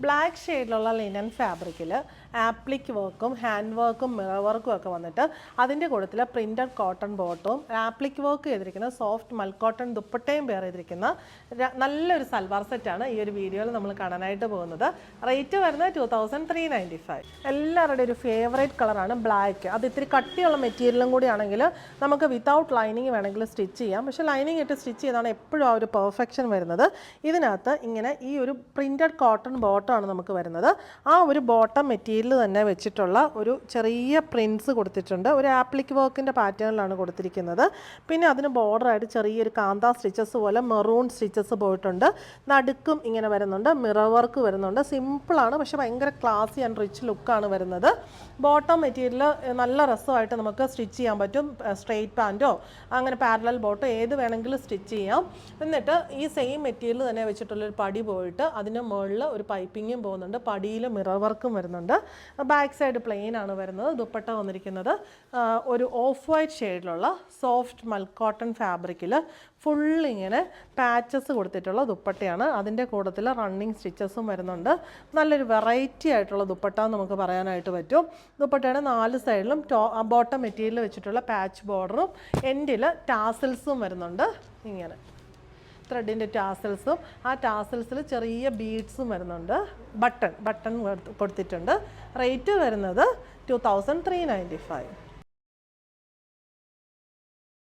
Black ഷെയ്ഡിലുള്ള linen ഫാബ്രിക്കിൽ appliqué വർക്കും hand വർക്കും മിറർ വർക്കും ഒക്കെ വന്നിട്ട് അതിൻ്റെ കൂട്ടത്തിൽ പ്രിൻറ്റഡ് കോട്ടൺ ബോട്ടവും ആപ്ലിക് വർക്ക് ചെയ്തിരിക്കുന്ന സോഫ്റ്റ് മൽക്കോട്ടൺ ദുപ്പട്ടയും പെയർ ചെയ്തിരിക്കുന്ന നല്ലൊരു സൽവാർ സെറ്റാണ് ഈ ഒരു വീഡിയോയിൽ നമ്മൾ കാണാനായിട്ട് പോകുന്നത്. റേറ്റ് വരുന്നത് 2395. എല്ലാവരുടെയും ഒരു ഫേവറേറ്റ് കളറാണ് ബ്ലാക്ക്. അത് ഇത്തിരി കട്ടിയുള്ള മെറ്റീരിയലും കൂടി ആണെങ്കിൽ നമുക്ക് വിത്തൗട്ട് ലൈനിങ് വേണമെങ്കിൽ സ്റ്റിച്ച് ചെയ്യാം. പക്ഷേ ലൈനിങ് ഇട്ട് സ്റ്റിച്ച് ചെയ്താണ് എപ്പോഴും ആ ഒരു പെർഫെക്ഷൻ വരുന്നത്. ഇതിനകത്ത് ഇങ്ങനെ ഈ ഒരു പ്രിൻറ്റഡ് കോട്ടൺ ബോട്ടമാണ് നമുക്ക് വരുന്നത്. ആ ഒരു ബോട്ടം മെറ്റീരിയൽ തന്നെ വെച്ചിട്ടുള്ള ഒരു ചെറിയ പ്രിൻസ് കൊടുത്തിട്ടുണ്ട്. ഒരു ആപ്ലിക് വർക്കിൻ്റെ പാറ്റേണിലാണ് കൊടുത്തിരിക്കുന്നത്. പിന്നെ അതിന് ബോർഡറായിട്ട് ചെറിയൊരു കാന്ത സ്റ്റിച്ചസ് പോലെ മെറൂൺ സ്റ്റിച്ചസ് പോയിട്ടുണ്ട്. നടുക്കും ഇങ്ങനെ വരുന്നുണ്ട്, മിറർ വർക്ക് വരുന്നുണ്ട്. സിമ്പിളാണ്, പക്ഷേ ഭയങ്കര ക്ലാസി ആൻഡ് റിച്ച് ലുക്കാണ് വരുന്നത്. ബോട്ടം മെറ്റീരിയൽ നല്ല രസമായിട്ട് നമുക്ക് സ്റ്റിച്ച് ചെയ്യാൻ പറ്റും. സ്ട്രെയിറ്റ് പാൻറ്റോ അങ്ങനെ പാരലൽ ബോട്ടോ ഏത് വേണമെങ്കിലും സ്റ്റിച്ച് ചെയ്യാം. എന്നിട്ട് ഈ സെയിം മെറ്റീരിയൽ തന്നെ വെച്ചിട്ടുള്ളൊരു പടി പോയിട്ട് അതിന് മുകളിൽ ഒരു പൈപ്പിങ്ങും പോകുന്നുണ്ട്. പടിയിൽ മിറർ വർക്കും വരുന്നുണ്ട്. ബാക്ക് സൈഡ് പ്ലെയിൻ ആണ് വരുന്നത്. ദുപ്പട്ട വന്നിരിക്കുന്നത് ഒരു ഓഫ് വൈറ്റ് ഷെയ്ഡിലുള്ള സോഫ്റ്റ് മൽക്കോട്ടൺ ഫാബ്രിക്കിൽ ഫുള്ളിങ്ങനെ പാച്ചസ് കൊടുത്തിട്ടുള്ള ദുപ്പട്ടയാണ്. അതിൻ്റെ കൂട്ടത്തിൽ റണ്ണിങ് സ്റ്റിച്ചസും വരുന്നുണ്ട്. നല്ലൊരു വെറൈറ്റി ആയിട്ടുള്ള ദുപ്പട്ട നമുക്ക് പറയാനായിട്ട് പറ്റും. ദുപ്പട്ടയുടെ 4 സൈഡിലും ബോട്ടം മെറ്റീരിയൽ വെച്ചിട്ടുള്ള പാച്ച് ബോർഡറും എൻഡിൽ ടാസിൽസും വരുന്നുണ്ട്. ഇങ്ങനെ ത്രെഡിൻ്റെ ടാസൽസും ആ ടാസൽസിൽ ചെറിയ ബീഡ്സും വരുന്നുണ്ട്. ബട്ടൺ കൊടുത്തിട്ടുണ്ട്. റേറ്റ് വരുന്നത് 2395.